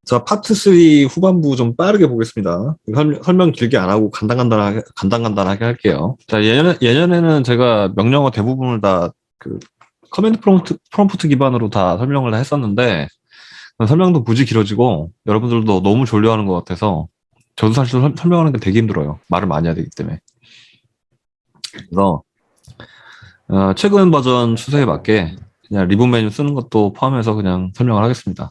자, 파트 3 후반부 좀 빠르게 보겠습니다. 설명 길게 안 하고 간단간단하게 할게요. 자, 예전에는 제가 명령어 대부분을 다 그 커맨드 프롬프트 기반으로 다 설명을 다 했었는데, 설명도 굳이 길어지고, 여러분들도 너무 졸려하는 것 같아서, 저도 사실 설명하는 게 되게 힘들어요. 말을 많이 해야 되기 때문에. 그래서, 최근 버전 추세에 맞게, 그냥 리본 메뉴 쓰는 것도 포함해서 그냥 설명을 하겠습니다.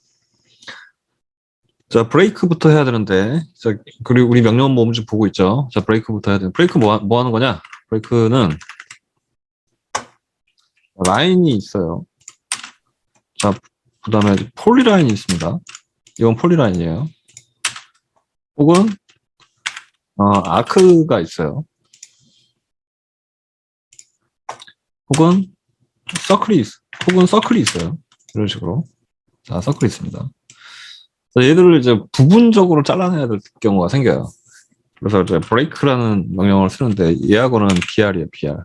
자, 브레이크부터 해야 되는데, 자, 그리고 우리 명령 모음 좀 보고 있죠? 자, 브레이크부터 해야 되는데, 브레이크 뭐 하는 거냐? 브레이크는 라인이 있어요. 자, 그 다음에 폴리라인이 있습니다. 이건 폴리라인이에요. 혹은, 아크가 있어요. 혹은, 서클이 있어요. 이런 식으로. 자, 서클이 있습니다. 자, 얘들을 이제 부분적으로 잘라내야 될 경우가 생겨요. 그래서 이제 브레이크라는 명령어를 쓰는데, 얘하고는 BR이에요, BR.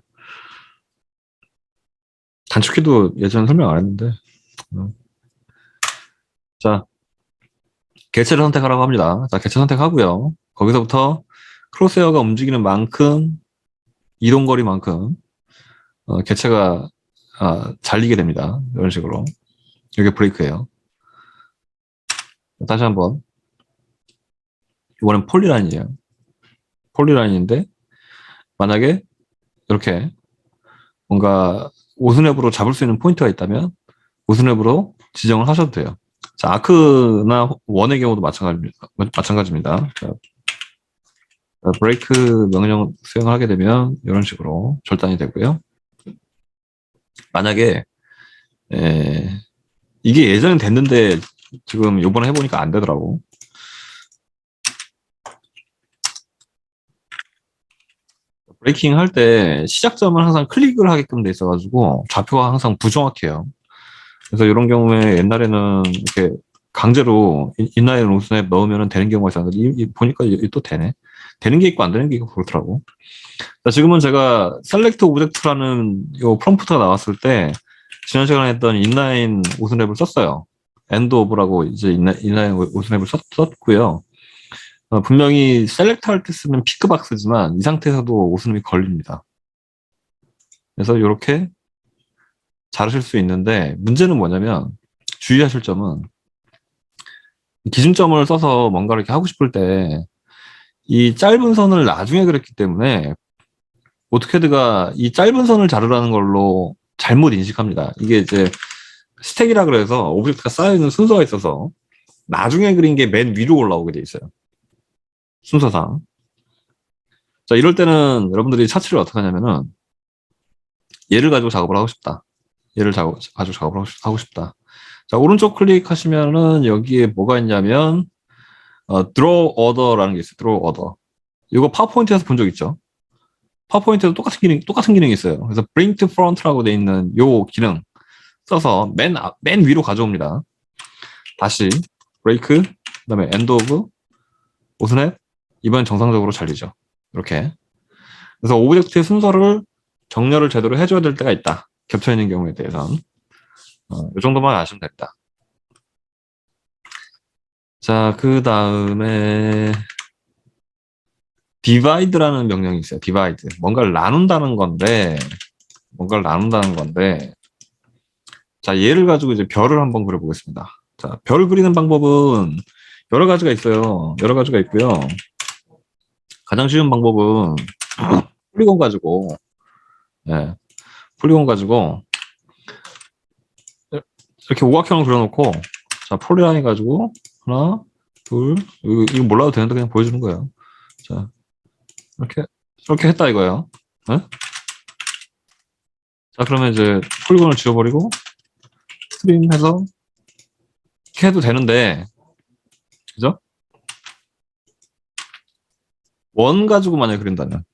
단축키도 예전에 설명 안 했는데. 자, 개체를 선택하라고 합니다. 자, 개체 선택하고요. 거기서부터 크로스헤어가 움직이는 만큼, 이동거리만큼, 개체가, 잘리게 됩니다. 이런 식으로. 이게 브레이크예요. 다시 한번. 이번엔 폴리라인이에요. 폴리라인인데, 만약에 이렇게 뭔가 오스냅으로 잡을 수 있는 포인트가 있다면, 오스냅으로 지정을 하셔도 돼요. 자, 아크나 원의 경우도 마찬가지입니다. 자, 브레이크 명령 수행을 하게 되면 이런 식으로 절단이 되고요. 만약에 이게 예전엔 됐는데 지금 요번에 해보니까 안 되더라고. 브레이킹 할 때 시작점을 항상 클릭을 하게끔 돼 있어가지고 좌표가 항상 부정확해요. 그래서 이런 경우에 옛날에는 이렇게 강제로 인라인 로스냅 넣으면 되는 경우가 있었는데 보니까 또 되네. 되는 게 있고 안 되는 게 있고 그렇더라고. 자, 지금은 제가 셀렉트 오브젝트라는 요 프롬프트가 나왔을 때 지난 시간에 했던 인라인 오스냅을 썼어요. 엔드 오브라고 이제 인라인 오스냅을 썼고요. 분명히 셀렉트 할 때 쓰는 피크박스지만 이 상태에서도 오스냅이 걸립니다. 그래서 이렇게 자르실 수 있는데 문제는 뭐냐면 주의하실 점은 기준점을 써서 뭔가를 이렇게 하고 싶을 때 이 짧은 선을 나중에 그렸기 때문에 오토캐드가 이 짧은 선을 자르라는 걸로 잘못 인식합니다. 이게 이제 스택이라 그래서 오브젝트가 쌓여있는 순서가 있어서 나중에 그린 게 맨 위로 올라오게 돼 있어요. 순서상. 자, 이럴 때는 여러분들이 차치를 어떻게 하냐면은 얘를 가지고 작업을 하고 싶다. 얘를 가지고 작업을 하고 싶다. 자, 오른쪽 클릭하시면은 여기에 뭐가 있냐면 draw order라는 게 있어요. draw order. 이거 파워포인트에서 본 적 있죠? 파워포인트에도 똑같은 기능이 있어요. 그래서 bring to front라고 돼 있는 요 기능 써서 맨 위로 가져옵니다. 다시 브레이크, 그다음에 엔드 오브, 오스냅, 이번엔 정상적으로 잘리죠. 이렇게. 그래서 오브젝트의 순서를 정렬을 제대로 해줘야 될 때가 있다. 겹쳐 있는 경우에 대해서는 이 정도만 아시면 됩니다. 자, 그 다음에 divide라는 명령이 있어요. divide. 뭔가를 나눈다는 건데, 자, 얘를 가지고 이제 별을 한번 그려보겠습니다. 자, 별 그리는 방법은 여러 가지가 있어요. 여러 가지가 있고요. 가장 쉬운 방법은 폴리곤 가지고, 예, 폴리곤 가지고 이렇게 오각형을 그려놓고, 자, 폴리라인 가지고 하나, 둘, 이거 몰라도 되는데 그냥 보여주는 거예요. 자, 이렇게 했다 이거예요. 네? 자, 그러면 이제 폴리곤을 지워버리고 스트림 해서 이렇게 해도 되는데, 그죠? 원 가지고 만약에 그린다면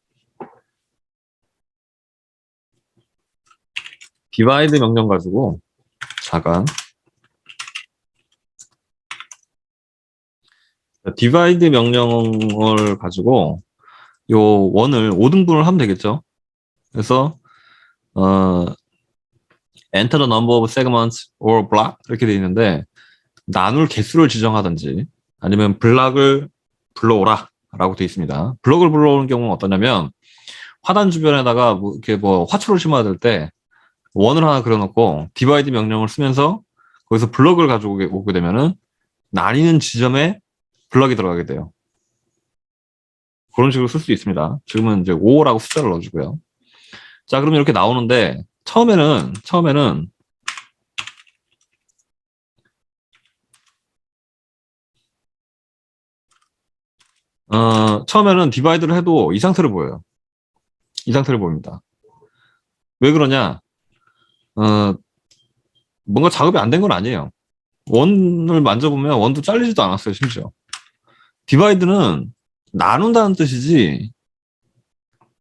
divide 명령 가지고 잠깐 divide 명령을 가지고 요 원을 5등분을 하면 되겠죠. 그래서 enter the number of segments or block 이렇게 돼 있는데 나눌 개수를 지정하든지 아니면 블락을 불러오라 라고 되어 있습니다. 블럭을 불러오는 경우는 어떠냐면 화단 주변에다가 뭐 이렇게 뭐 화초를 심어야 될 때 원을 하나 그려놓고 디바이드 명령을 쓰면서 거기서 블럭을 가지고 오게 되면은 나뉘는 지점에 블럭이 들어가게 돼요. 그런 식으로 쓸 수 있습니다. 지금은 이제 5라고 숫자를 넣어주고요. 자, 그러면 이렇게 나오는데 처음에는 처음에는 디바이드를 해도 이 상태로 보여요. 이 상태로 보입니다. 왜 그러냐? 어, 뭔가 작업이 안 된 건 아니에요. 원을 만져보면 원도 잘리지도 않았어요, 심지어. 디바이드는 나눈다는 뜻이지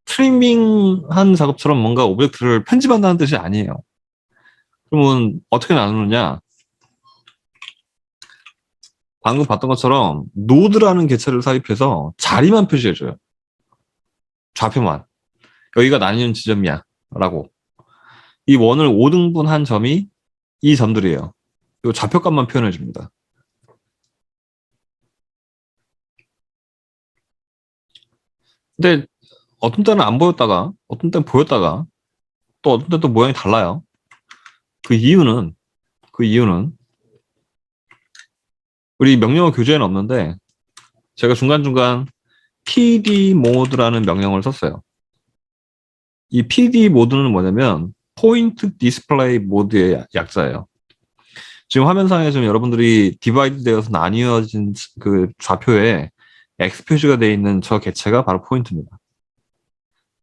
트리밍한 작업처럼 뭔가 오브젝트를 편집한다는 뜻이 아니에요. 그러면 어떻게 나누느냐? 방금 봤던 것처럼 노드라는 개체를 삽입해서 자리만 표시해줘요. 좌표만. 여기가 나뉘는 지점이야. 라고. 이 원을 5등분한 점이 이 점들이에요. 이 좌표값만 표현해줍니다. 근데 어떤 때는 안 보였다가 어떤 때는 보였다가 또 어떤 때는 또 모양이 달라요. 그 이유는 우리 명령어 교재에는 없는데 제가 중간중간 PD 모드라는 명령을 썼어요. 이 PD 모드는 뭐냐면 포인트 디스플레이 모드의 약자예요. 지금 화면상에 좀 여러분들이 디바이드 되어서 나뉘어진 그 좌표에 X 표시가 되어 있는 저 개체가 바로 포인트입니다.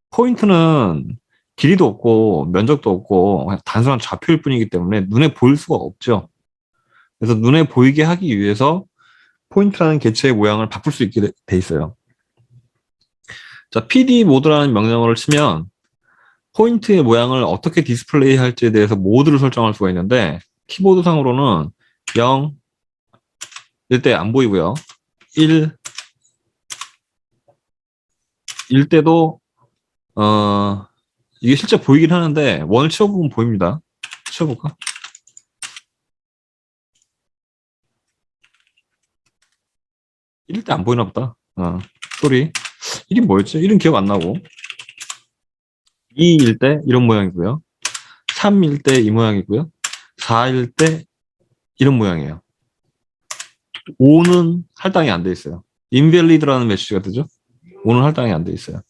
포인트는 길이도 없고 면적도 없고 그냥 단순한 좌표일 뿐이기 때문에 눈에 보일 수가 없죠. 그래서 눈에 보이게 하기 위해서 포인트라는 개체의 모양을 바꿀 수 있게 돼 있어요. 자, PD 모드라는 명령어를 치면 포인트의 모양을 어떻게 디스플레이 할지에 대해서 모드를 설정할 수가 있는데 키보드상으로는 0, 일 때 안 보이고요. 1 때도 이게 실제 보이긴 하는데 원을 치워보면 보입니다. 치워볼까? 1일 때 안 보이나 보다. 소리. 1이 뭐였지? 1은 기억 안 나고. 2일 때 이런 모양이고요. 3일 때 이 모양이고요. 4일 때 이런 모양이에요. 5는 할당이 안 돼 있어요. 인밸리드라는 메시지가 뜨죠? 5는 할당이 안 돼 있어요.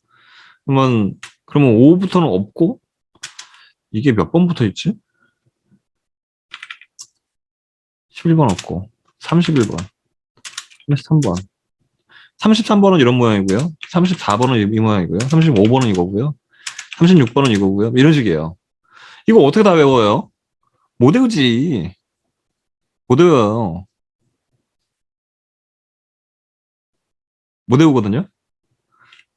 그러면 5부터는 없고 이게 몇 번부터 있지? 11번 없고 31번, 33번. 33번은 이런 모양이고요. 34번은 이 모양이고요. 35번은 이거고요. 36번은 이거고요. 이런 식이에요. 이거 어떻게 다 외워요? 못 외우지. 못 외워요. 못 외우거든요.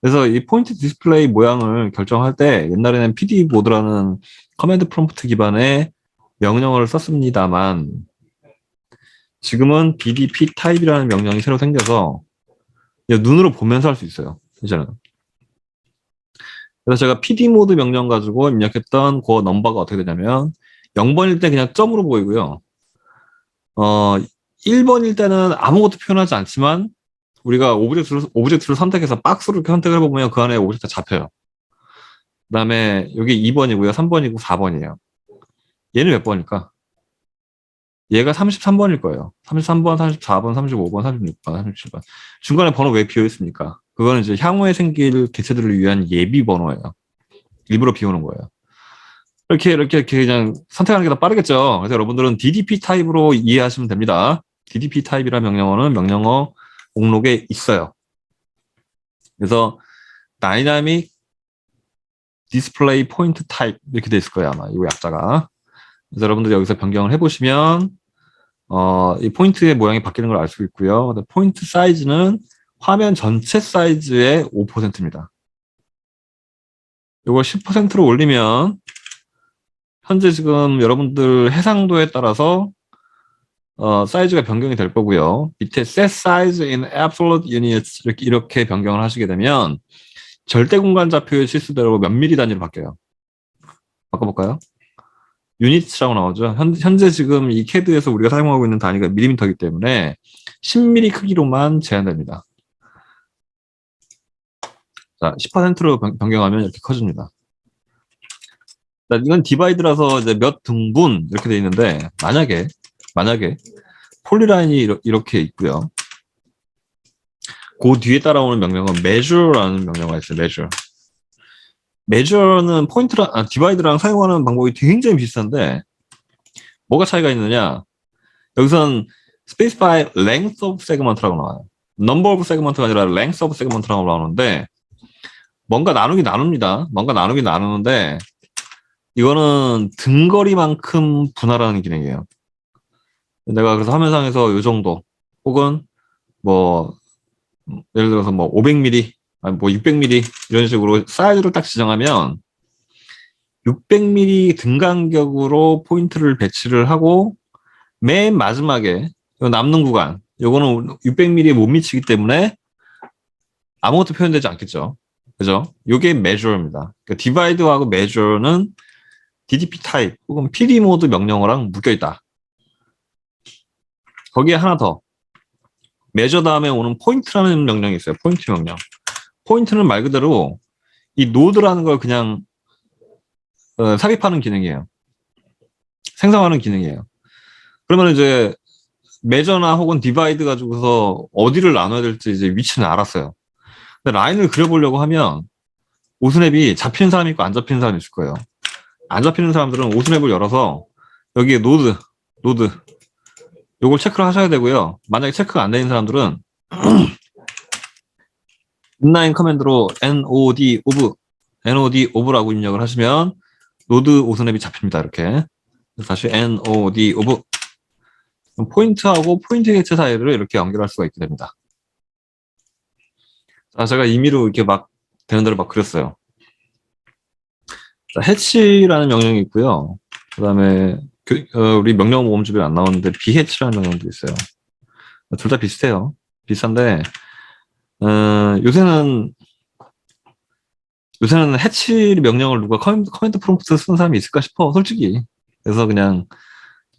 그래서 이 포인트 디스플레이 모양을 결정할 때 옛날에는 PD 모드라는 커맨드 프롬프트 기반의 명령어를 썼습니다만 지금은 BDP 타입이라는 명령이 새로 생겨서 눈으로 보면서 할 수 있어요. 이제는. 그래서 제가 PD 모드 명령 가지고 입력했던 그 넘버가 어떻게 되냐면 0번일 때 그냥 점으로 보이고요. 1번일 때는 아무것도 표현하지 않지만 우리가 오브젝트를 선택해서 박스를 선택을 해보면 그 안에 오브젝트가 잡혀요. 그 다음에 여기 2번이고요. 3번이고 4번이에요. 얘는 몇 번일까? 얘가 33번일 거예요. 33번, 34번, 35번, 36번, 37번. 중간에 번호 왜 비어 있습니까? 그거는 이제 향후에 생길 개체들을 위한 예비 번호예요. 일부러 비우는 거예요. 이렇게 그냥 선택하는 게 더 빠르겠죠. 그래서 여러분들은 DDP 타입으로 이해하시면 됩니다. DDP 타입이라는 명령어는 명령어 목록에 있어요. 그래서 다이나믹 디스플레이 포인트 타입 이렇게 돼 있을 거예요, 아마. 이 약자가. 그래서 여러분들이 여기서 변경을 해보시면 이 포인트의 모양이 바뀌는 걸 알 수 있고요. 포인트 사이즈는 화면 전체 사이즈의 5%입니다. 이걸 10%로 올리면 현재 지금 여러분들 해상도에 따라서 사이즈가 변경이 될 거고요. 밑에 set size in absolute units 이렇게 변경을 하시게 되면 절대 공간 좌표의 실수대로 몇 미리 단위로 바뀌어요. 바꿔볼까요? 유니츠라고 나오죠. 현재 지금 이 캐드에서 우리가 사용하고 있는 단위가 밀리미터이기 때문에 10mm 크기로만 제한됩니다. 자, 10%로 변경하면 이렇게 커집니다. 자, 이건 디바이드라서 이제 몇 등분 이렇게 돼 있는데 만약에 폴리라인이 이렇게 있고요. 그 뒤에 따라오는 명령은 measure라는 명령어가 있어요. measure는 디바이드랑 사용하는 방법이 굉장히 비슷한데 뭐가 차이가 있느냐? 여기선 specify length of segment라고 나와요. number of segment가 아니라 length of segment라고 나오는데 뭔가 나눕니다. 뭔가 나누는데 이거는 등거리만큼 분할하는 기능이에요. 내가 그래서 화면상에서 이 정도 혹은 뭐 예를 들어서 뭐 500mm, 아니 뭐 600mm 이런 식으로 사이즈를 딱 지정하면 600mm 등간격으로 포인트를 배치를 하고 맨 마지막에 남는 구간 요거는 600mm에 못 미치기 때문에 아무것도 표현되지 않겠죠. 그죠? 요게 measure입니다. 그러니까 divide하고 measure는 DDP 타입 혹은 PD 모드 명령어랑 묶여있다. 거기에 하나 더 measure 다음에 오는 포인트라는 명령이 있어요. 포인트 명령. 포인트는 말 그대로 이 노드라는 걸 그냥 삽입하는 기능이에요. 생성하는 기능이에요. 그러면 이제 measure나 혹은 divide 가지고서 어디를 나눠야 될지 이제 위치는 알았어요. 근데 라인을 그려보려고 하면 오스냅이 잡히는 사람이 있고 안 잡히는 사람이 있을 거예요. 안 잡히는 사람들은 오스냅을 열어서 여기에 노드 요걸 체크를 하셔야 되고요. 만약에 체크가 안 되는 사람들은 inline 커맨드로 nod of라고 입력을 하시면 노드 오스냅이 잡힙니다. 이렇게 다시 nod of 포인트하고 포인트 객체 사이를 이렇게 연결할 수가 있게 됩니다. 자, 제가 임의로 이렇게 막 되는 대로 막 그렸어요. 자, 해치라는 명령이 있고요. 그 다음에 우리 명령 모음집에 안 나오는데 비해치라는 명령도 있어요. 둘 다 비슷해요. 비슷한데 요새는 해치 명령을 누가 커맨드 프롬프트 쓰는 사람이 있을까 싶어, 솔직히. 그래서 그냥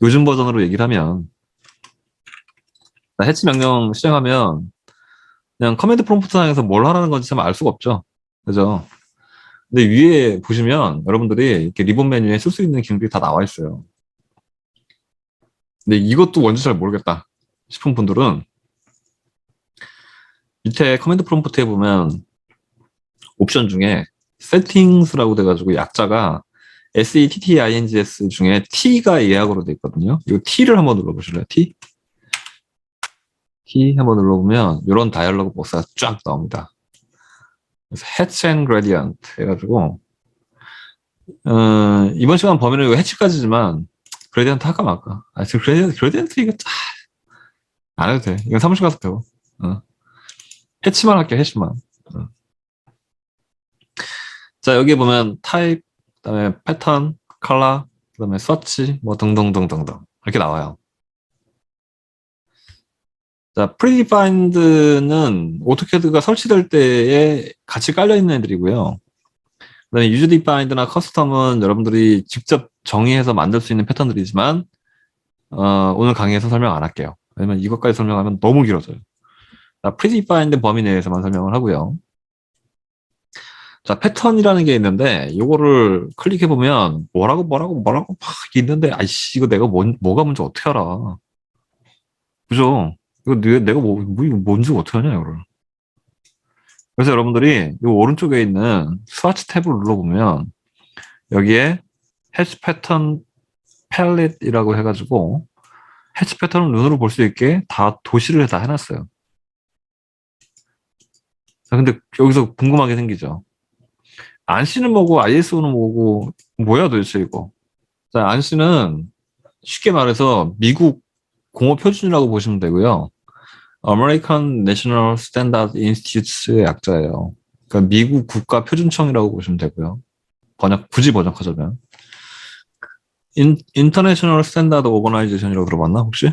요즘 버전으로 얘기를 하면 해치 명령 시행하면 그냥 커맨드 프롬프트 상에서 뭘 하라는 건지 참 알 수가 없죠. 그죠? 근데 위에 보시면 여러분들이 이렇게 리본 메뉴에 쓸 수 있는 기능들이 다 나와 있어요. 근데 이것도 뭔지 잘 모르겠다 싶은 분들은 밑에 커맨드 프롬프트에 보면 옵션 중에 settings라고 돼가지고 약자가 settings 중에 t가 예약으로 돼 있거든요. 이 t를 한번 눌러보실래요? T 한번 눌러보면 이런 다이얼로그 복사가 쫙 나옵니다. 그래서 hatch and gradient 해가지고 이번 시간 범위는 이거 해치까지지만 그레디언트 할까 말까? 지금 그레디언트 이거 안 해도 돼. 이건 사무실 가서 배워. 해치만 할게, 해치만. 자, 여기 보면 타입, 그다음에 패턴, 컬러, 그다음에 서치, 뭐 등등등등등 이렇게 나와요. 자, predefined는 오토캐드가 설치될 때에 같이 깔려 있는 애들이고요. 그다음에 user defined나 custom은 여러분들이 직접 정의해서 만들 수 있는 패턴들이지만 오늘 강의에서 설명 안 할게요. 왜냐면 이것까지 설명하면 너무 길어져요. 자, predefined 범위 내에서만 설명을 하고요. 자, 패턴이라는 게 있는데 이거를 클릭해 보면 뭐라고 막 있는데 아이씨 이거 내가 뭐가 뭔지 어떻게 알아? 그죠? 이거 내가 뭔지 어떻게 하냐 이거를. 그래서 여러분들이 이 오른쪽에 있는 스와치 탭을 눌러보면 여기에 해치 패턴 팰릿이라고 해가지고 해치 패턴을 눈으로 볼 수 있게 다 도시를 다 해놨어요. 자, 근데 여기서 궁금하게 생기죠. 안씨는 뭐고 ISO는 뭐고 뭐야 도대체 이거. 자, 안씨는 쉽게 말해서 미국 공업 표준이라고 보시면 되고요. American National Standard Institute의 약자예요. 그러니까 미국 국가 표준청이라고 보시면 되고요. 굳이 번역하자면. International Standard Organization이라고 들어봤나 혹시?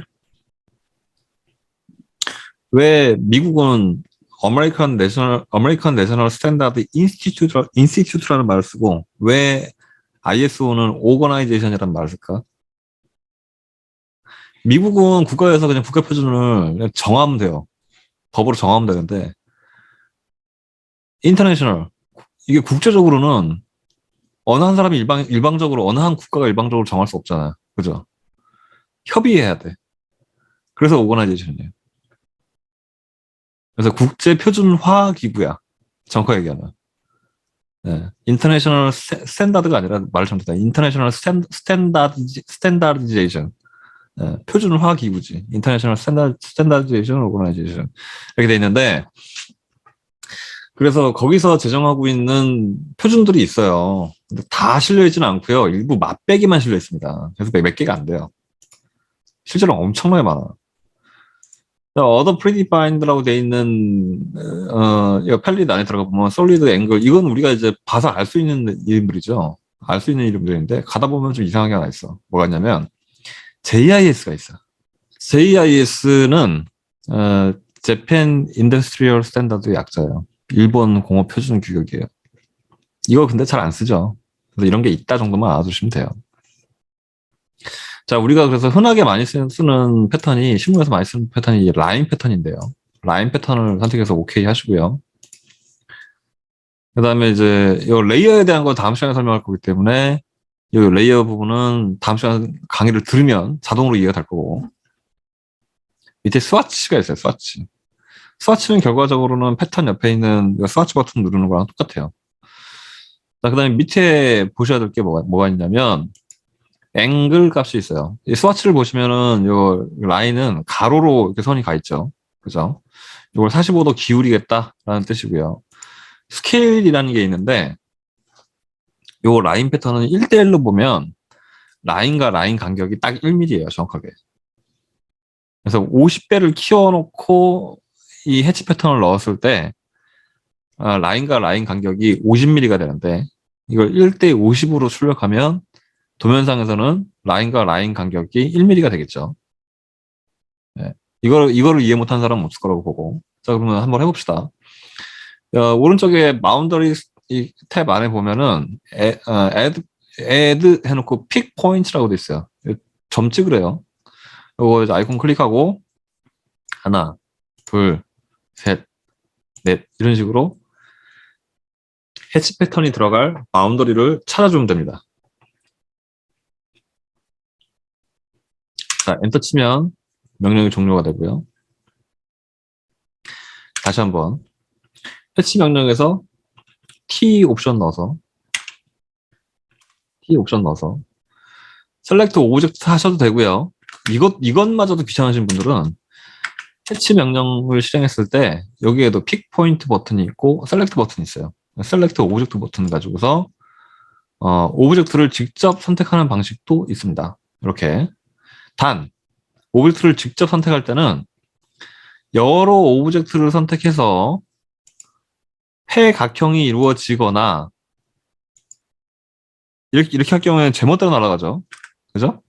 왜 미국은 American National Standard Institute라는 말을 쓰고 왜 ISO는 오거나이제이션이란 말을 쓸까? 미국은 국가에서 그냥 국가 표준을 그냥 정하면 돼요. 법으로 정하면 되는데, 인터내셔널, 이게 국제적으로는 어느 한 사람이 일방적으로, 어느 한 국가가 일방적으로 정할 수 없잖아요. 그죠? 협의해야 돼. 그래서 오거나이제이션이에요. 그래서 국제 표준화 기구야. 정확하게 얘기하면. 네. 인터내셔널 스탠다드가 아니라 말을 잘못했다. 인터내셔널 스탠다드제이션. 네. 표준화 기구지. 인터내셔널 스탠다드제이션 오거나이제이션. 이렇게 돼 있는데, 그래서 거기서 제정하고 있는 표준들이 있어요. 근데 다 실려있지는 않고요. 일부 맛배기만 실려있습니다. 그래서 몇 개가 안 돼요. 실제로 엄청나게 많아요. other predefined라고 돼 있는 이거 팰리드 안에 들어가 보면 솔리드 앵글 이건 우리가 이제 봐서 알 수 있는 이름들이죠. 알 수 있는 이름들인데 가다 보면 좀 이상하게 하나 있어. 뭐가 있냐면 JIS가 있어. JIS는 Japan Industrial Standard의 약자예요. 일본 공업 표준 규격이에요. 이거 근데 잘 안 쓰죠. 그래서 이런 게 있다 정도만 알아두시면 돼요. 자, 우리가 그래서 흔하게 많이 쓰는 패턴이, 실무에서 많이 쓰는 패턴이 라인 패턴인데요. 라인 패턴을 선택해서 OK 하시고요. 그 다음에 이제 이 레이어에 대한 건 다음 시간에 설명할 거기 때문에 이 레이어 부분은 다음 시간 강의를 들으면 자동으로 이해가 될 거고. 밑에 스와치가 있어요, 스와치. 스와치는 결과적으로는 패턴 옆에 있는 스와치 버튼 누르는 거랑 똑같아요. 자, 그 다음에 밑에 보셔야 될 게 뭐가 있냐면, 앵글 값이 있어요. 이 스와치를 보시면은 요 라인은 가로로 이렇게 선이 가 있죠. 그죠? 이걸 45도 기울이겠다라는 뜻이고요. 스케일이라는 게 있는데 요 라인 패턴은 1대1로 보면 라인과 라인 간격이 딱 1mm예요. 정확하게. 그래서 50배를 키워놓고 이 해치 패턴을 넣었을 때 라인과 라인 간격이 50mm가 되는데 이걸 1대 50으로 출력하면 도면상에서는 라인과 라인 간격이 1mm가 되겠죠. 네. 이거를 이해 못한 사람은 없을 거라고 보고. 자, 그러면 한번 해봅시다. 오른쪽에 마운더리 탭 안에 보면은 add 해놓고 pick point라고 돼 있어요. 점 찍으래요. 이거 이제 아이콘 클릭하고 하나, 둘, 셋, 넷 이런 식으로 해치 패턴이 들어갈 마운더리를 찾아주면 됩니다. 자, 엔터 치면 명령이 종료가 되고요. 다시 한번 해치 명령에서 T 옵션 넣어서 셀렉트 오브젝트 하셔도 되고요. 이것마저도 귀찮으신 분들은 해치 명령을 실행했을 때 여기에도 픽 포인트 버튼이 있고 셀렉트 버튼이 있어요. 셀렉트 오브젝트 버튼 가지고서 오브젝트를 직접 선택하는 방식도 있습니다. 이렇게 단 오브젝트를 직접 선택할 때는 여러 오브젝트를 선택해서 폐각형이 이루어지거나 이렇게 할 경우에는 제멋대로 날아가죠. 그죠?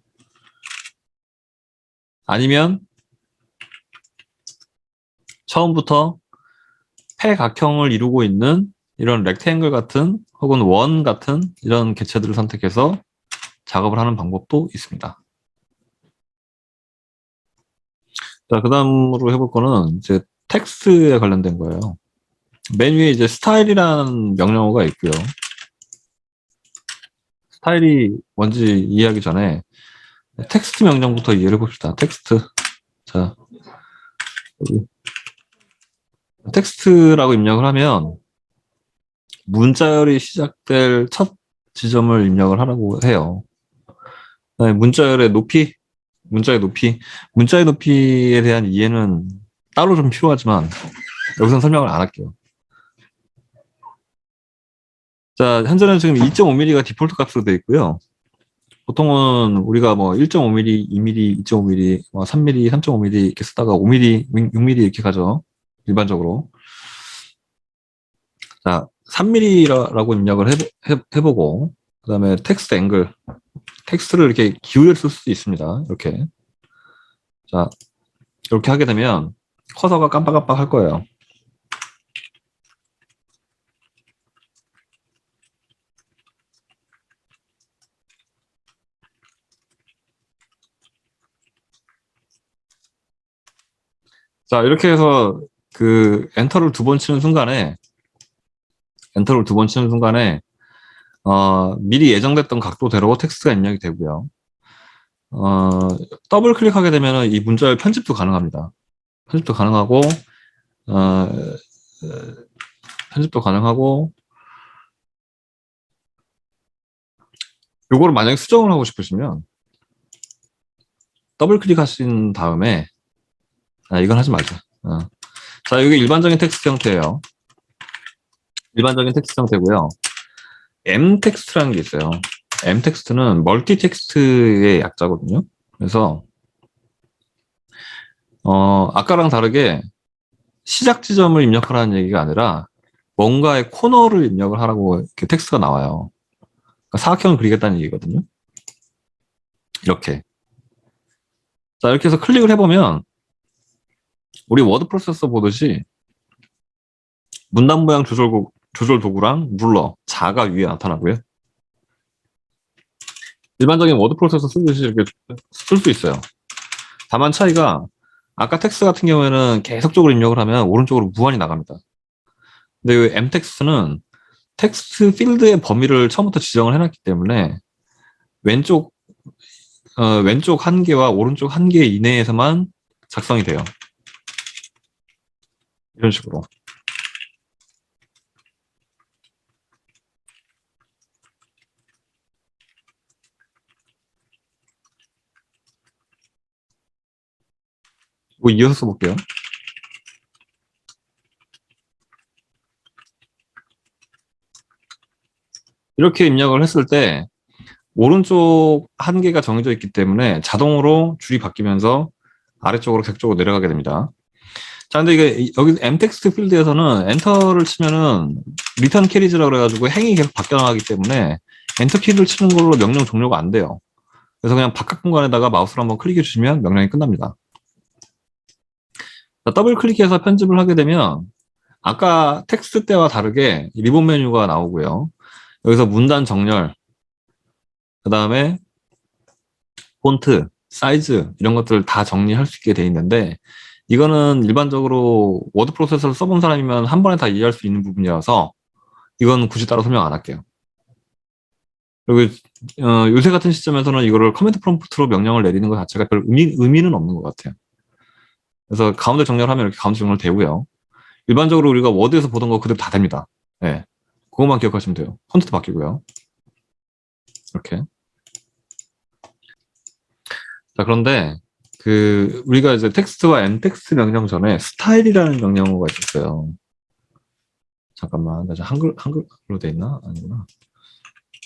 아니면 처음부터 폐각형을 이루고 있는 이런 렉탱글 같은 혹은 원 같은 이런 개체들을 선택해서 작업을 하는 방법도 있습니다. 자, 그 다음으로 해볼 거는 이제 텍스트에 관련된 거예요. 맨 위에 이제 스타일이라는 명령어가 있고요. 스타일이 뭔지 이해하기 전에 텍스트 명령부터 이해를 해봅시다. 텍스트. 자, 여기 텍스트라고 입력을 하면 문자열이 시작될 첫 지점을 입력을 하라고 해요. 문자열의 높이, 문자의 높이에 대한 이해는 따로 좀 필요하지만 여기서는 설명을 안 할게요. 자, 현재는 지금 2.5mm가 디폴트 값으로 되어 있고요. 보통은 우리가 뭐 1.5mm, 2mm, 2.5mm, 3mm, 3.5mm 이렇게 쓰다가 5mm, 6mm 이렇게 가죠. 일반적으로. 자, 3mm라고 입력을 해보고, 그 다음에 텍스트 앵글. 텍스트를 이렇게 기울여 쓸 수도 있습니다. 이렇게. 자, 이렇게 하게 되면 커서가 깜빡깜빡 할 거예요. 자, 이렇게 해서 그 엔터를 두 번 치는 순간에 미리 예정됐던 각도대로 텍스트가 입력이 되고요. 더블 클릭하게 되면 이 문자열 편집도 가능합니다. 편집도 가능하고, 어, 편집도 가능하고, 요거를 만약에 수정을 하고 싶으시면 더블 클릭하신 다음에, 이건 하지 말자. 자, 이게 일반적인 텍스트 형태예요. 일반적인 텍스트 형태고요. M 텍스트라는 게 있어요. M 텍스트는 멀티 텍스트의 약자거든요. 그래서 아까랑 다르게 시작 지점을 입력하라는 얘기가 아니라 뭔가의 코너를 입력을 하라고 이렇게 텍스트가 나와요. 그러니까 사각형을 그리겠다는 얘기거든요. 이렇게. 자, 이렇게 해서 클릭을 해보면 우리 워드 프로세서 보듯이 문단 모양 조절 도구랑 룰러, 자가 위에 나타나고요. 일반적인 워드 프로세서 쓰듯이 이렇게 쓸 수 있어요. 다만 차이가 아까 텍스트 같은 경우에는 계속적으로 입력을 하면 오른쪽으로 무한히 나갑니다. 근데 이 M 텍스트는 텍스트 필드의 범위를 처음부터 지정을 해놨기 때문에 왼쪽 왼쪽 한 개와 오른쪽 한 개 이내에서만 작성이 돼요. 이런 식으로. 뭐 이어서 써볼게요. 이렇게 입력을 했을 때 오른쪽 한 개가 정해져 있기 때문에 자동으로 줄이 바뀌면서 아래쪽으로 객쪽으로 내려가게 됩니다. 자, 근데 이게 여기 M 텍스트 필드에서는 엔터를 치면은 리턴 캐리즈라고 그래가지고 행이 계속 바뀌어 나가기 때문에 엔터 키를 치는 걸로 명령 종료가 안 돼요. 그래서 그냥 바깥 공간에다가 마우스를 한번 클릭해 주시면 명령이 끝납니다. 자, 더블 클릭해서 편집을 하게 되면 아까 텍스트 때와 다르게 리본 메뉴가 나오고요. 여기서 문단 정렬, 그 다음에 폰트, 사이즈 이런 것들 다 정리할 수 있게 돼 있는데 이거는 일반적으로 워드 프로세서를 써본 사람이면 한 번에 다 이해할 수 있는 부분이라서 이건 굳이 따로 설명 안 할게요. 그리고 요새 같은 시점에서는 이거를 커맨드 프롬프트로 명령을 내리는 것 자체가 별 의미는 없는 것 같아요. 그래서 가운데 정렬하면 이렇게 가운데 정렬 되고요. 일반적으로 우리가 워드에서 보던 거 그대로 다 됩니다. 네. 그것만 기억하시면 돼요. 폰트도 바뀌고요. 이렇게. 자, 그런데 우리가 이제 텍스트와 n 텍스트 명령 전에 스타일이라는 명령어가 있었어요. 잠깐만, 나 지금 한글로 돼 있나? 아니구나.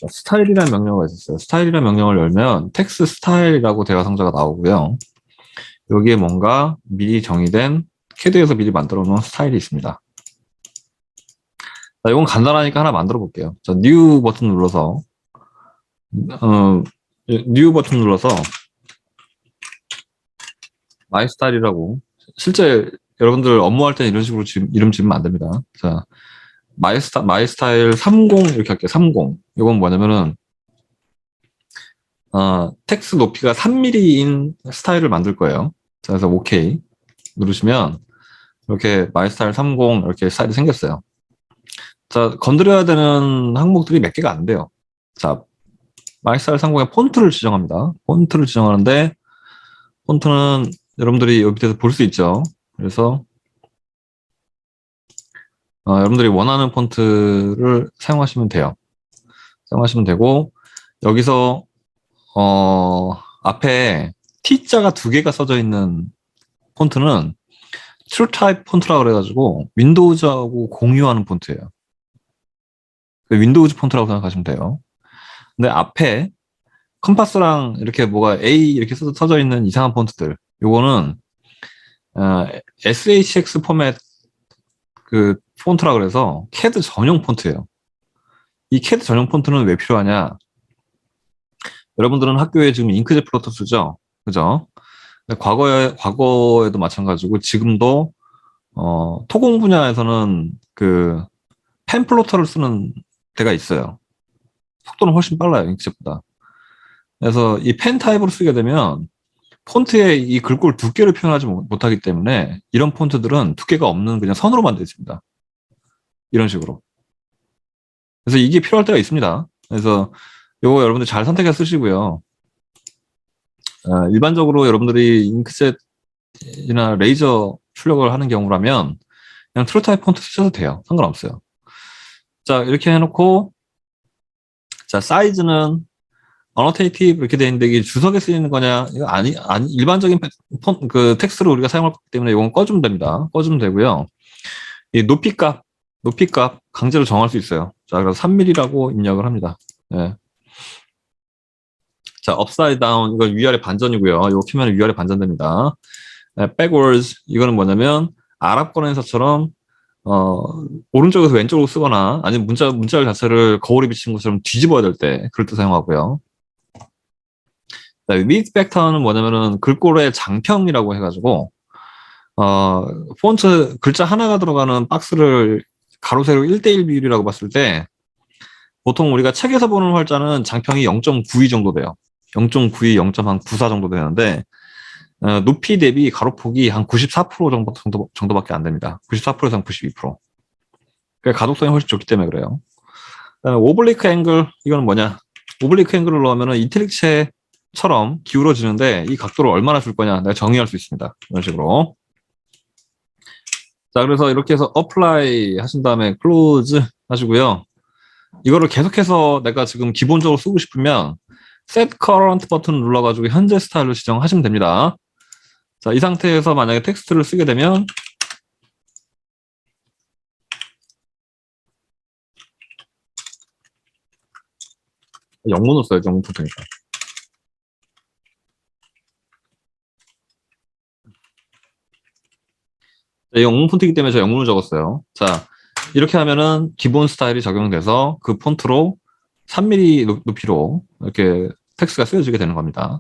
자, 스타일이라는 명령어가 있었어요. 스타일이라는 명령을 열면 텍스트 스타일이라고 대화 상자가 나오고요. 여기에 뭔가 미리 정의된 캐드에서 미리 만들어 놓은 스타일이 있습니다. 자, 이건 간단하니까 하나 만들어 볼게요. 자, 뉴 버튼 눌러서 뉴 버튼 눌러서 마이 스타일이라고 실제 여러분들 업무할 때 이런 식으로 이름 지으면 안 됩니다. 자, 마이 스타일 30 이렇게 할게요. 30. 이건 뭐냐면은 텍스트 높이가 3mm인 스타일을 만들 거예요. 자, 그래서 OK 누르시면 이렇게 마이 스타일 30 이렇게 스타일이 생겼어요. 자, 건드려야 되는 항목들이 몇 개가 안 돼요. 자, 마이 스타일 30의 폰트를 지정합니다. 폰트를 지정하는데 폰트는 여러분들이 여기 밑에서 볼 수 있죠. 그래서 여러분들이 원하는 폰트를 사용하시면 돼요. 사용하시면 되고 여기서 앞에 T자가 두 개가 써져 있는 폰트는 TrueType 폰트라고 그래가지고 윈도우즈하고 공유하는 폰트예요. 윈도우즈 폰트라고 생각하시면 돼요. 근데 앞에 컴파스랑 이렇게 뭐가 A 이렇게 써져 있는 이상한 폰트들 요거는 SHX 포맷 폰트라 그래서 CAD 전용 폰트예요. 이 CAD 전용 폰트는 왜 필요하냐? 여러분들은 학교에 지금 잉크젯 플로터 쓰죠? 그죠? 과거에도 마찬가지고 지금도 토공 분야에서는 펜 플로터를 쓰는 데가 있어요. 속도는 훨씬 빨라요, 잉크젯보다. 그래서 이 펜 타입으로 쓰게 되면 폰트의 이 글꼴 두께를 표현하지 못하기 때문에 이런 폰트들은 두께가 없는 그냥 선으로만 되어 있습니다. 이런 식으로. 그래서 이게 필요할 때가 있습니다. 그래서 요거 여러분들 잘 선택해서 쓰시고요. 일반적으로 여러분들이 잉크셋이나 레이저 출력을 하는 경우라면 그냥 트루타입 폰트 쓰셔도 돼요. 상관없어요. 자, 이렇게 해놓고, 자, 사이즈는 어노테이티브 이렇게 돼 있는데 이게 주석에 쓰이는 거냐? 이거 아니, 일반적인 그 텍스트를 우리가 사용할 거기 때문에 이건 꺼주면 됩니다. 꺼주면 되고요. 이 높이값 강제로 정할 수 있어요. 자, 그래서 3mm라고 입력을 합니다. 예. 자, upside down, 이건 위아래 반전이고요. 이거 키면 위아래 반전됩니다. backwards, 이거는 뭐냐면, 아랍 권에서처럼, 오른쪽에서 왼쪽으로 쓰거나, 아니면 문자 자체를 거울에 비친 것처럼 뒤집어야 될 때, 그럴 때 사용하고요. width factor는 뭐냐면은, 글꼴의 장평이라고 해가지고, 폰트 글자 하나가 들어가는 박스를 가로, 세로 1대1 비율이라고 봤을 때, 보통 우리가 책에서 보는 활자는 장평이 0.92 정도 돼요. 0.92, 0.94 정도 되는데, 높이 대비 가로폭이 한 94% 정도밖에 안 됩니다. 94%에서 한 92%. 그러니까 가독성이 훨씬 좋기 때문에 그래요. 그다음에 오블리크 앵글, 이거는 뭐냐? 오블리크 앵글을 넣으면은 이탈릭체처럼 기울어지는데 이 각도를 얼마나 줄 거냐? 내가 정의할 수 있습니다. 이런 식으로. 자, 그래서 이렇게 해서 apply 하신 다음에 close 하시고요. 이거를 계속해서 내가 지금 기본적으로 쓰고 싶으면 set current 버튼을 눌러가지고 현재 스타일로 지정하시면 됩니다. 자, 이 상태에서 만약에 텍스트를 쓰게 되면 영문으로 써야죠. 영문 폰트니까. 영문 폰트이기 때문에 저 영문을 적었어요. 자, 이렇게 하면은 기본 스타일이 적용돼서 그 폰트로 3mm 높이로 이렇게 텍스트가 쓰여지게 되는 겁니다.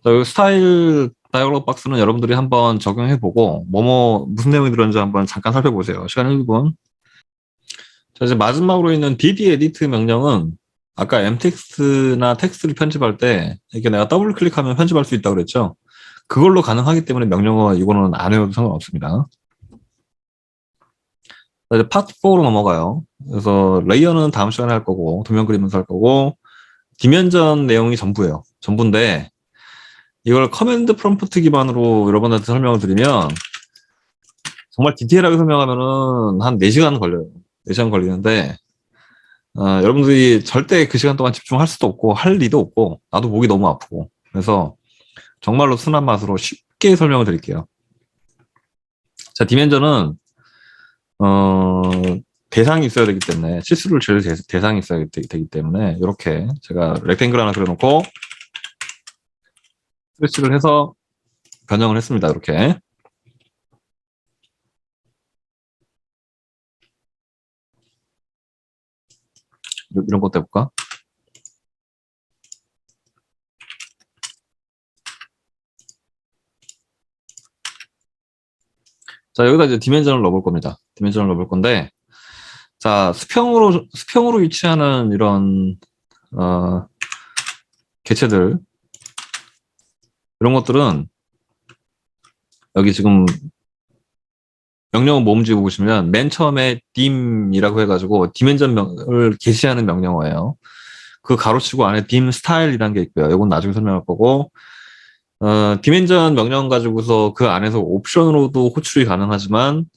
자, 이 스타일 다이얼로그 박스는 여러분들이 한번 적용해보고 무슨 내용이 들었는지 한번 잠깐 살펴보세요. 시간 1분. 자, 이제 마지막으로 있는 dd edit 명령은 아까 m텍스트나 텍스트를 편집할 때 이렇게 내가 더블 클릭하면 편집할 수 있다고 그랬죠. 그걸로 가능하기 때문에 명령어 이거는 안 해도 상관없습니다. 자, 이제 파트 4로 넘어가요. 그래서 레이어는 다음 시간에 할 거고 도면 그리면서 할 거고 디멘전 내용이 전부인데 이걸 커맨드 프롬프트 기반으로 여러분한테 설명을 드리면 정말 디테일하게 설명하면은 한 4시간 걸려요. 4시간 걸리는데 여러분들이 절대 그 시간 동안 집중할 수도 없고 할 리도 없고 나도 목이 너무 아프고 그래서 정말로 순한 맛으로 쉽게 설명을 드릴게요. 자, 디멘전은 대상이 있어야 되기 때문에 실수를 지을 대상이 있어야 되기 때문에 이렇게 제가 렉탱글 하나 그려놓고 스위치를 해서 변형을 했습니다. 이렇게. 이런 것도 해볼까? 자, 여기다 이제 디멘전을 넣어볼 겁니다. 디멘전을 넣어볼 건데, 자, 수평으로 위치하는 이런, 개체들, 이런 것들은 여기 지금 명령어 모음집을 보시면 맨 처음에 dim이라고 해가지고 디멘전을 게시하는 명령어예요. 그 가로치고 안에 dim 스타일이라는 게 있고요. 이건 나중에 설명할 거고, 디멘전 명령 가지고서 그 안에서 옵션으로도 호출이 가능하지만,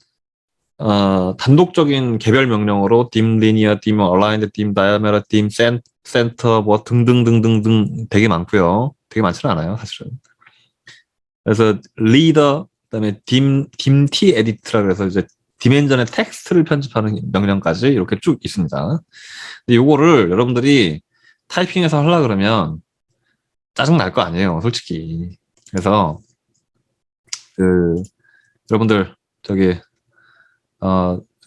단독적인 개별 명령어로 dim linear, dim aligned, dim diameter, dim center 뭐 등등등등등 되게 많고요. 되게 많지는 않아요, 사실은. 그래서 leader, 그다음에 dim t edit라 그래서 이제 디멘전의 텍스트를 편집하는 명령까지 이렇게 쭉 있습니다. 근데 요거를 여러분들이 타이핑해서 하려 그러면 짜증 날 거 아니에요, 솔직히. 그래서 여러분들 저기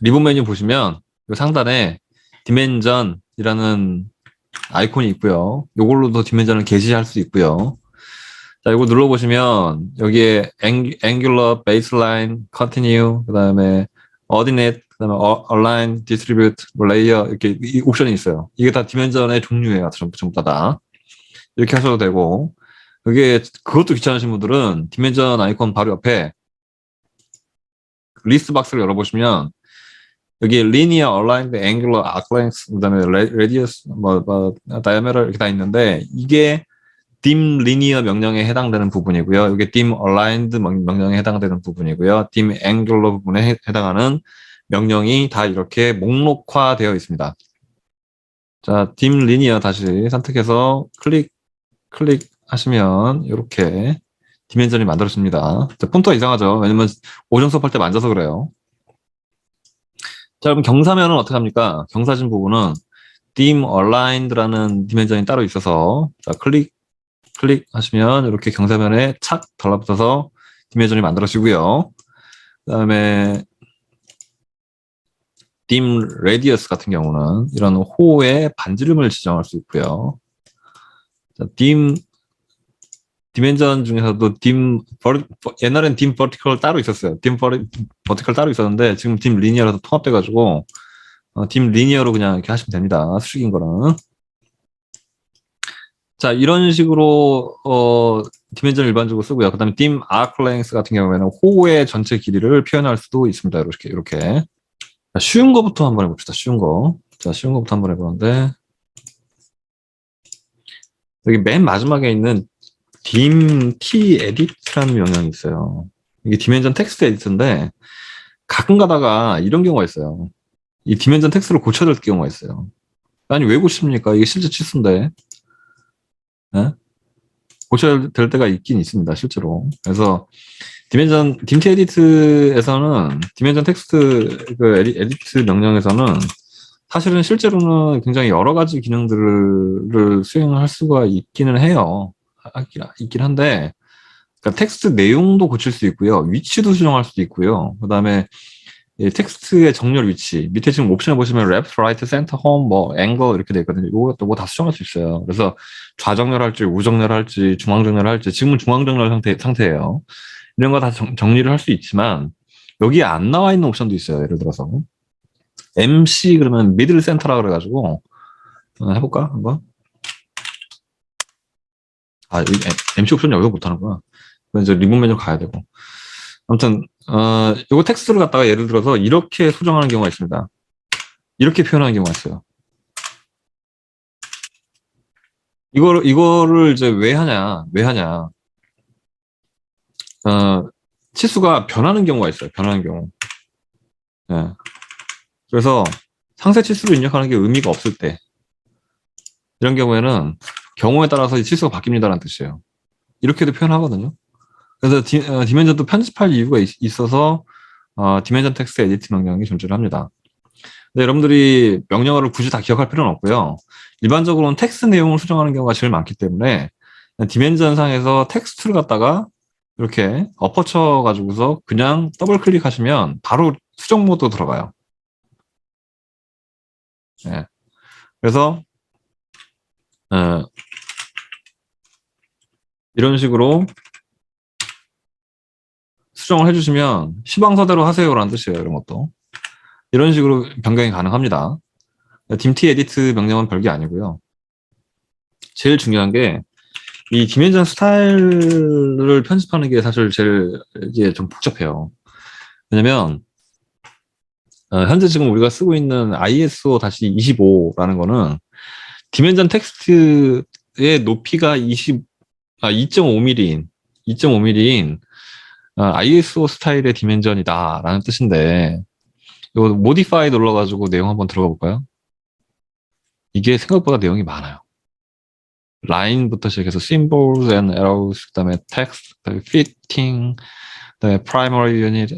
리본 메뉴 보시면 상단에 디멘전이라는 아이콘이 있고요. 요걸로도 디멘전을 게시할 수 있고요. 자, 이거 눌러보시면 여기에 Angular, Baseline, Continue, 그 다음에 Ordinate, 그 다음에 Align, Distribute, Layer 이렇게 이 옵션이 있어요. 이게 다 디멘전의 종류예요. 전부 다. 이렇게 하셔도 되고 그것도 귀찮으신 분들은 디멘전 아이콘 바로 옆에 리스트 박스를 열어보시면 여기 linear, aligned, angular, arc length, 그다음에 radius, diameter 이렇게 다 있는데 이게 dim linear 명령에 해당되는 부분이고요. 이게 dim aligned 명령에 해당되는 부분이고요. dim angular 부분에 해당하는 명령이 다 이렇게 목록화되어 있습니다. 자, dim linear 다시 선택해서 클릭하시면 이렇게 디멘전이 만들어집니다. 자, 폰트가 이상하죠? 왜냐면 오전 수업할 때 만져서 그래요. 자, 여러분 경사면은 어떻게 합니까? 경사진 부분은 dim aligned라는 디멘전이 따로 있어서 자, 클릭하시면 이렇게 경사면에 착 달라붙어서 디멘전이 만들어지고요. 그 다음에 dim radius 같은 경우는 이런 호의 반지름을 지정할 수 있고요. 자, 디멘전 중에서도 옛날엔 dim vertical 따로 있었어요. dim vertical 따로 있었는데 지금 dim linear라서 통합돼가지고 dim linear로 그냥 이렇게 하시면 됩니다. 수직인 거는. 자, 이런 식으로 디멘전을 일반적으로 쓰고요. 그 다음에 dim arc length 같은 경우에는 호의 전체 길이를 표현할 수도 있습니다. 이렇게. 자, 쉬운 거부터 한번 해봅시다. 쉬운 거. 자, 쉬운 거부터 한번 해보는데 여기 맨 마지막에 있는 dim t edit라는 명령이 있어요. 이게 디멘전 텍스트 에디트인데 가끔 가다가 이런 경우가 있어요. 이 디멘전 텍스트를 고쳐야 될 경우가 있어요. 아니 왜 고칩니까? 이게 실제 치수인데. 네? 고쳐야 될 때가 있긴 있습니다. 실제로. 그래서 딤티 에디트에서는 디멘전 텍스트 그 에디트 명령에서는 사실은 실제로는 굉장히 여러 가지 기능들을 수행할 수가 있기는 해요. 있긴 한데 그러니까 텍스트 내용도 고칠 수 있고요. 위치도 수정할 수도 있고요. 그다음에 텍스트의 정렬 위치 밑에 지금 옵션을 보시면 left, right, center, home, angle 이렇게 돼 있거든요. 이것도 뭐 다 수정할 수 있어요. 그래서 좌정렬할지 우정렬할지 중앙정렬할지 지금은 중앙정렬 상태예요. 이런 거 다 정리를 할 수 있지만 여기에 안 나와 있는 옵션도 있어요. 예를 들어서 MC 그러면 미들 센터라 그래가지고 해볼까 한번. MC 옵션 여기서 못하는구나. 이제 리본 메뉴 가야 되고. 아무튼 요거 텍스트를 갖다가 예를 들어서 이렇게 수정하는 경우가 있습니다. 이렇게 표현하는 경우가 있어요. 이거를 이제 왜 하냐? 치수가 변하는 경우가 있어요. 변하는 경우. 예. 그래서 상세 치수를 입력하는 게 의미가 없을 때 이런 경우에는 경우에 따라서 이 치수가 바뀝니다라는 뜻이에요. 이렇게도 표현하거든요. 그래서 디멘전도 편집할 이유가 있어서 디멘전 텍스트 에디트 명령이 존재를 합니다. 근데 여러분들이 명령어를 굳이 다 기억할 필요는 없고요. 일반적으로는 텍스트 내용을 수정하는 경우가 제일 많기 때문에 디멘전 상에서 텍스트를 갖다가 이렇게 엎어쳐 가지고서 그냥 더블 클릭하시면 바로 수정 모드 들어가요. 예. 그래서 이런 식으로 수정을 해주시면 시방서대로 하세요라는 뜻이에요. 이런 것도 이런 식으로 변경이 가능합니다. 딤티 에디트 명령은 별게 아니고요. 제일 중요한 게 이 디멘전 스타일을 편집하는 게 사실 제일 이게 좀 복잡해요. 왜냐면 현재 지금 우리가 쓰고 있는 ISO-25라는 거는 디멘전 텍스트의 높이가 2.5mm인 ISO 스타일의 디멘전이다라는 뜻인데 이거 모디파이 눌러가지고 내용 한번 들어가 볼까요? 이게 생각보다 내용이 많아요. 라인부터 시작해서 symbols and arrows, 그다음에 text, 그다음에 fitting, 그다음에 primary unit,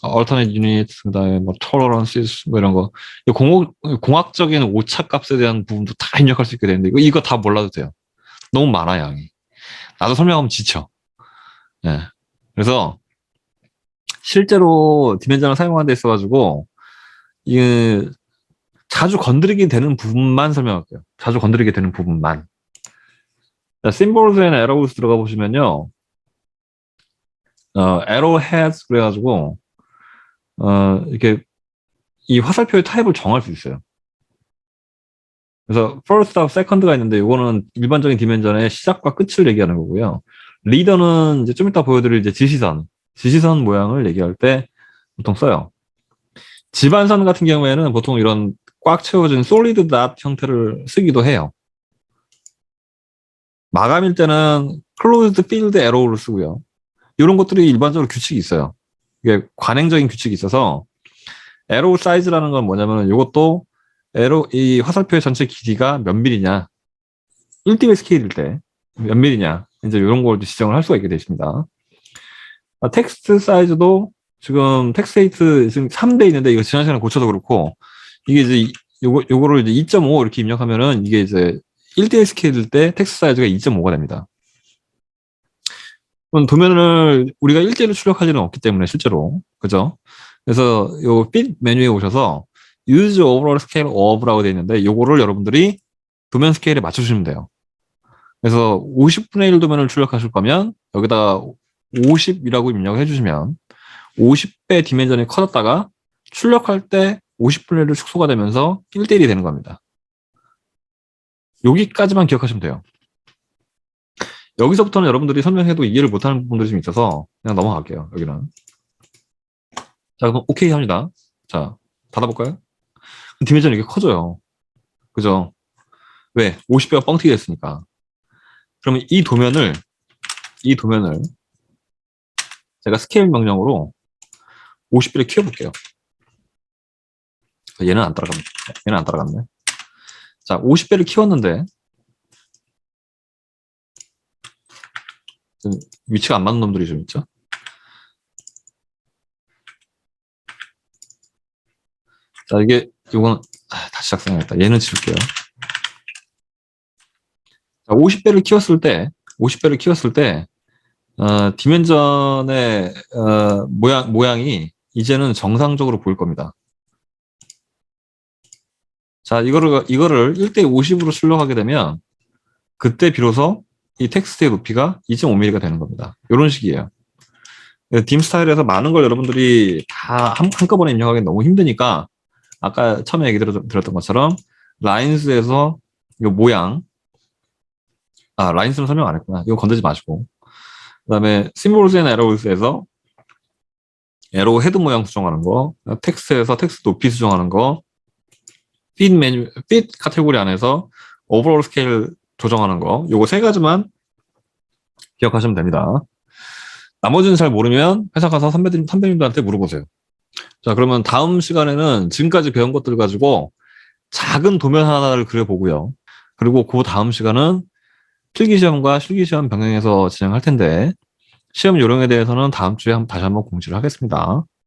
alternate unit, 그다음에 뭐 tolerances 뭐 이런 거. 공학적인 오차 값에 대한 부분도 다 입력할 수 있게 되는데 이거 다 몰라도 돼요. 너무 많아 양이. 나도 설명하면 지쳐. 예. 그래서 실제로 디멘전을 사용하는 데 있어가지고 이 자주 건드리게 되는 부분만 설명할게요. 자주 건드리게 되는 부분만. 자, symbols and arrows 들어가 보시면요. arrowheads 그래가지고 이렇게 이 화살표의 타입을 정할 수 있어요. 그래서 first하고 second가 있는데 이거는 일반적인 디멘전의 시작과 끝을 얘기하는 거고요. 리더는 이제 좀 이따 보여드릴 이제 지시선 모양을 얘기할 때 보통 써요. 집안선 같은 경우에는 보통 이런 꽉 채워진 솔리드 닷 형태를 쓰기도 해요. 마감일 때는 closed field arrow를 쓰고요. 이런 것들이 일반적으로 규칙이 있어요. 이게 관행적인 규칙이 있어서 arrow size라는 건 뭐냐면 이것도 이 화살표의 전체 길이가 몇 밀리냐 1dB 스케일일 때 몇 밀리냐 이제 이런 걸 지정을 할 수가 있게 되십니다. 텍스트 사이즈도 지금 텍스트 웨이트 지금 3대 있는데 이거 지난 시간에 고쳐서 그렇고 이게 이제 요거를 이제 2.5 이렇게 입력하면은 이게 이제 1대1 스케일일 때 텍스트 사이즈가 2.5가 됩니다. 그럼 도면을 우리가 1대1로 출력할 일은 없기 때문에 실제로 그죠? 그래서 요 fit 메뉴에 오셔서 use overall scale of라고 되어 있는데 요거를 여러분들이 도면 스케일에 맞춰주시면 돼요. 그래서 50분의 1 도면을 출력하실 거면 여기다 50이라고 입력을 해주시면 50배 디멘전이 커졌다가 출력할 때 50분의 1로 축소가 되면서 1대1이 되는 겁니다. 여기까지만 기억하시면 돼요. 여기서부터는 여러분들이 설명해도 이해를 못하는 부분들이 좀 있어서 그냥 넘어갈게요. 여기는. 자, 그럼 오케이 합니다. 자, 닫아볼까요? 디멘전이 이렇게 커져요. 그죠? 왜? 50배가 뻥튀기 됐으니까. 그러면 이 도면을 제가 스케일 명령으로 50배를 키워볼게요. 얘는 안 따라갔네. 얘는 안 따라갔네. 자, 50배를 키웠는데 위치가 안 맞는 놈들이 좀 있죠. 자, 이건 다시 작성해야겠다. 얘는 지울게요. 자, 50배를 키웠을 때 디멘전의 모양이 이제는 정상적으로 보일 겁니다. 자, 이거를 1대50으로 출력하게 되면 그때 비로소 이 텍스트의 높이가 2.5mm가 되는 겁니다. 이런 식이에요. 딤 스타일에서 많은 걸 여러분들이 다 한꺼번에 입력하기 너무 힘드니까 아까 처음에 얘기 들었던 것처럼 라인스에서 이 모양 라인스는 설명 안 했구나. 이거 건들지 마시고 그 다음에 심볼스 앤 에러우스에서 에로 헤드 모양 수정하는 거, 텍스트에서 텍스트 높이 수정하는 거, fit 카테고리 안에서 오버롤 스케일 조정하는 거, 요거 세 가지만 기억하시면 됩니다. 나머지는 잘 모르면 회사 가서 선배님들한테 물어보세요. 자, 그러면 다음 시간에는 지금까지 배운 것들 가지고 작은 도면 하나를 그려보고요. 그리고 그 다음 시간은 필기시험과 실기시험 병행해서 진행할 텐데 시험 요령에 대해서는 다음 주에 다시 한번 공지를 하겠습니다.